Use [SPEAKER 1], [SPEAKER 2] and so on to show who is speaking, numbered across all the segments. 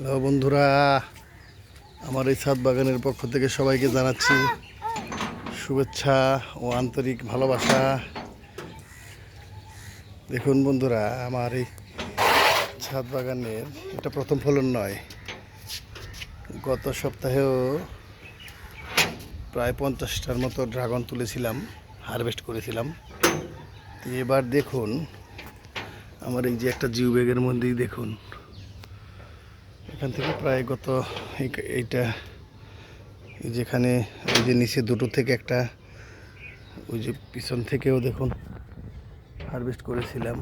[SPEAKER 1] Hello বন্ধুরা, আমার এই ছাদ বাগানের পক্ষ থেকে সবাইকে জানাচ্ছি শুভেচ্ছা ও আন্তরিক ভালোবাসা। দেখুন বন্ধুরা, আমার এই ছাদ বাগানের এটা প্রথম ফলন নয়। গত সপ্তাহেও প্রায় 50টার মতো ড্রাগন তুলেছিলাম, হারভেস্ট করেছিলাম। তো এবার দেখুন আমার এই যে একটা জিও ব্যাগের মধ্যেই দেখুন, এখান থেকে প্রায় গত এইটা যেখানে ওই যে নিচে দুটো থেকে একটা, ওই যে পিছন থেকেও দেখুন হারভেস্ট করেছিলাম।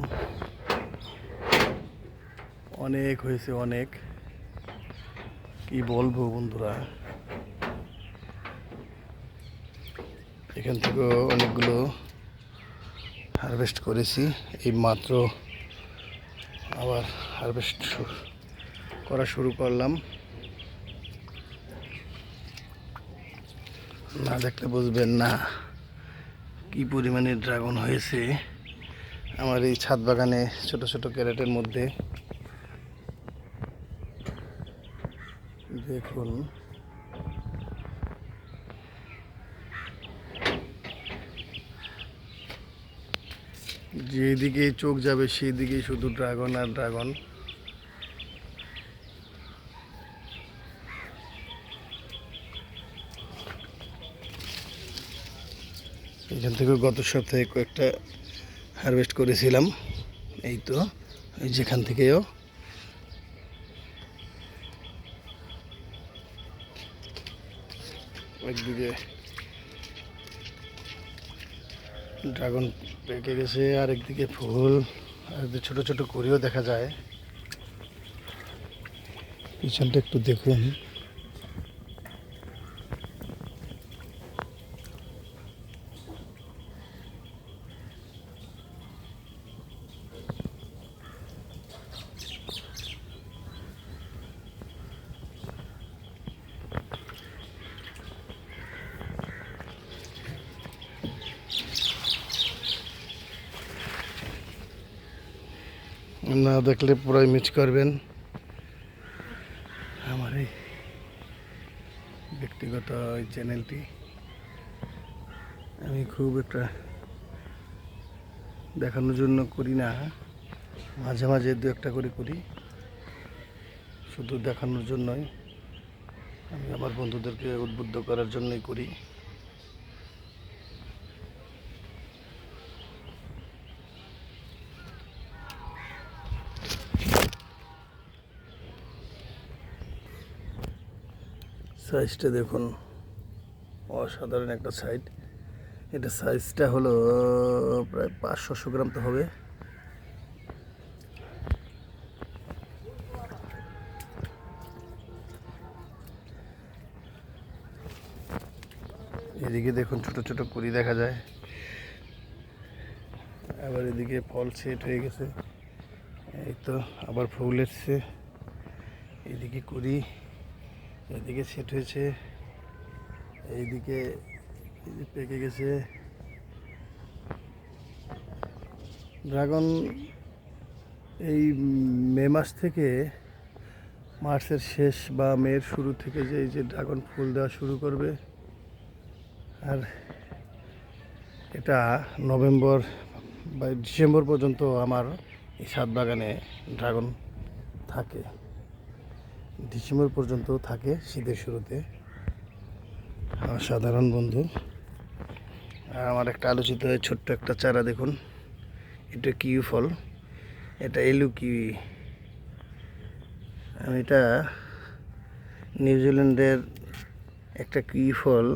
[SPEAKER 1] অনেক হয়েছে, অনেক, কি বলবো বন্ধুরা। এখান থেকেও অনেকগুলো হারভেস্ট করেছি। এই মাত্র আবার হারভেস্ট করা শুরু করলাম। না দেখলে বুঝবেন না কি পরিমাণে ড্রাগন হয়েছে আমার এই ছাদ বাগানে, ছোট ছোট ক্যারেটের মধ্যে। দেখুন যেদিকে চোখ যাবে সেই দিকেই শুধু ড্রাগন আর ড্রাগন। এখান থেকে গত সপ্তাহে কয়েকটা হারভেস্ট করেছিলাম। এই তো এই যেখান থেকেও একদিকে ড্রাগন পেকে গেছে, আর একদিকে ফুল, আর ছোট ছোট কুড়িও দেখা যায়। পিছনটা একটু দেখুন। না দেখলে পুরাই মিস করবেন আমার এই ব্যক্তিগত এই চ্যানেলটি। আমি খুব একটা দেখানোর জন্য করি না, মাঝে মাঝে দু একটা করে করি, শুধু দেখানোর জন্যই। আমি আমার বন্ধুদেরকে উদ্বুদ্ধ করার জন্যই করি। সাইজটা দেখুন, অসাধারণ একটা সাইজ। এটা সাইজটা হলো প্রায় 500 গ্রাম তো হবে। এদিকে দেখুন ছোট ছোট কুড়ি দেখা যায়, আবার এদিকে ফল সেট হয়ে গেছে। এই তো আবার ফুল এসছে, এইদিকে কুড়ি, এদিকে সেট হয়েছে, এইদিকে পেকে গেছে। ড্রাগন এই মে মাস থেকে মার্চের শেষ বা মের শুরু থেকে যে এই যে ড্রাগন ফুল দেওয়া শুরু করবে, আর এটা নভেম্বর বা ডিসেম্বর পর্যন্ত আমার এই ছাদ বাগানে ড্রাগন থাকে। ডিসেম্বর পর্যন্ত থাকে, শীতের শুরুতে। সাধারণ বন্ধু, আর আমার একটা আলোচিত ছোট্ট একটা চারা দেখুন, এটা কিউই ফল, এটা এলু কিউই। আমি এটা নিউজিল্যান্ডের একটা কিউই ফল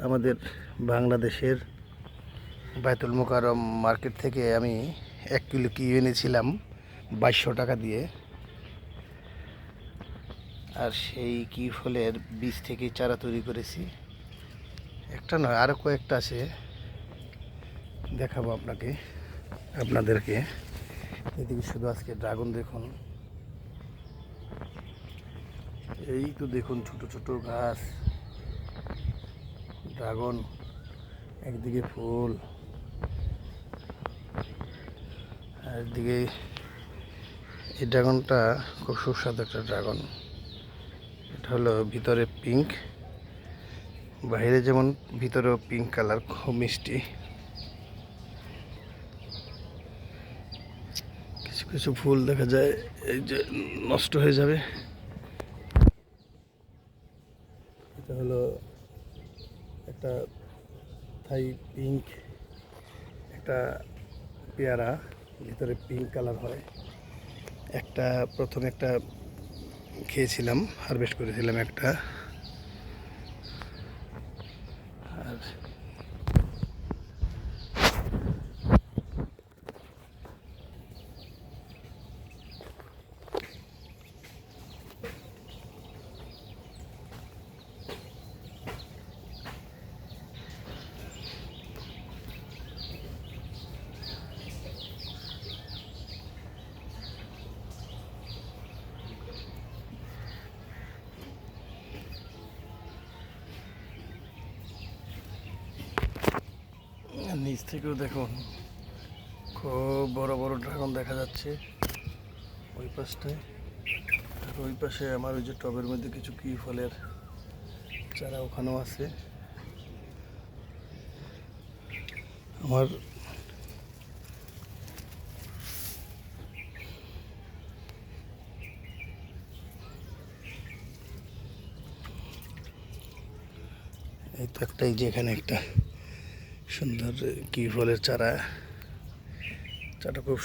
[SPEAKER 1] আমাদের বাংলাদেশের বায়তুল মোকাররম মার্কেট থেকে আমি 1 কিলো কিউই এনেছিলাম 2200 টাকা দিয়ে। আর সেই কিউই ফলের বীজ থেকে চারা তৈরি করেছি। একটা নয়, আরও কয়েকটা আছে, দেখাবো আপনাদেরকে। এদিকে শুধু আজকে ড্রাগন দেখুন, এই তো দেখুন ছোট ছোট গাছ, ড্রাগন, একদিকে ফুল, আর একদিকে এই ড্রাগনটা খুব সুস্বাদু একটা ড্রাগন। এটা হলো ভিতরে পিঙ্ক, বাইরে যেমন ভিতরেও পিঙ্ক কালার, খুব মিষ্টি। কিছু কিছু ফুল দেখা যায় এই যে নষ্ট হয়ে যাবে। এটা হলো একটা থাই পিঙ্ক, একটা পেয়ারা, ভিতরে পিঙ্ক কালার হয়। প্রথমে একটা খেয়েছিলাম, হারভেস্ট করেছিলাম একটা। আর নিচ থেকেও দেখুন খুব বড় বড় ড্রাগন দেখা যাচ্ছে ওই পাশটায়। আর ওই পাশে আমার ওই যে টবের মধ্যে কিছু কি ফলের চারা ওখানেও আছে। আমার এই তো একটাই, যে এখানে একটা সুন্দর কি ফলের চারা, চারাটা খুব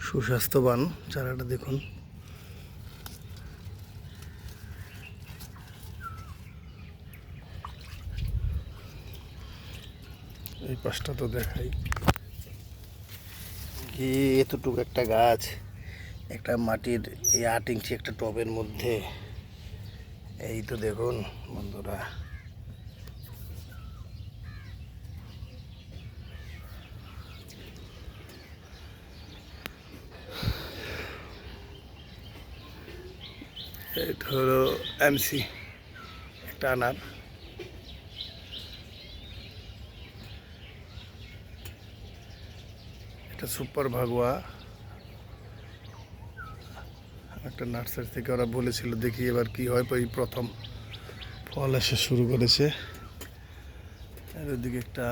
[SPEAKER 1] সুস্বাস্থ্যবান চারাটা দেখুন। এই পাশটা তো দেখাই, কি এতটুকু একটা গাছ, একটা মাটির এই 8 ইঞ্চি একটা টবের মধ্যে। এই তো দেখুন বন্ধুরা, এটা হলো এমসি, একটা আনার। এটা সুপার ভাগুয়া, একটা নার্সারি থেকে ওরা বলেছিল, দেখি এবার কি হয়। এই প্রথম ফল এসে শুরু করেছে। আর ওইদিকে একটা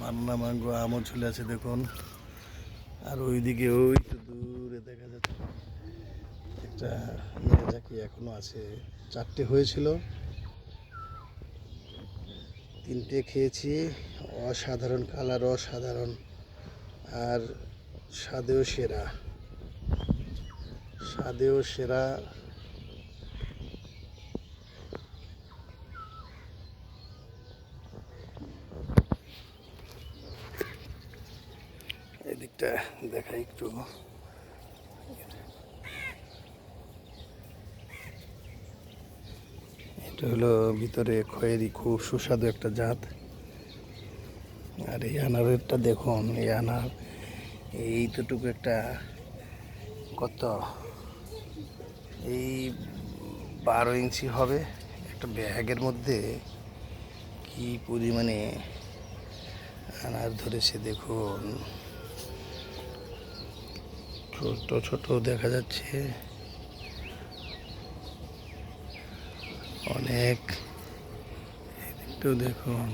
[SPEAKER 1] মান্না ম্যাঙ্গো আমও ঝুলে আছে দেখুন। আর ওইদিকে ওই তো দূরে দেখা যাচ্ছে একটা মিয়াজাকি এখনো আছে। 4টে হয়েছিল, 3টে খেয়েছি। অসাধারণ কালার, অসাধারণ, আর স্বাদেও সেরা, স্বাদেও সেরা। এদিকটা দেখাই একটু। এটা হলো ভিতরে খয়েরি, খুব সুস্বাদু একটা জাত। আর এই আনারেরটা দেখুন, এই আনার এইটুকু একটা, কত এই 12 ইঞ্চি হবে একটা ব্যাগের মধ্যে। কি পরিমাণে আনার ধরেছে দেখুন, ছোট ছোট দেখা যাচ্ছে অনেক। একটু দেখুন।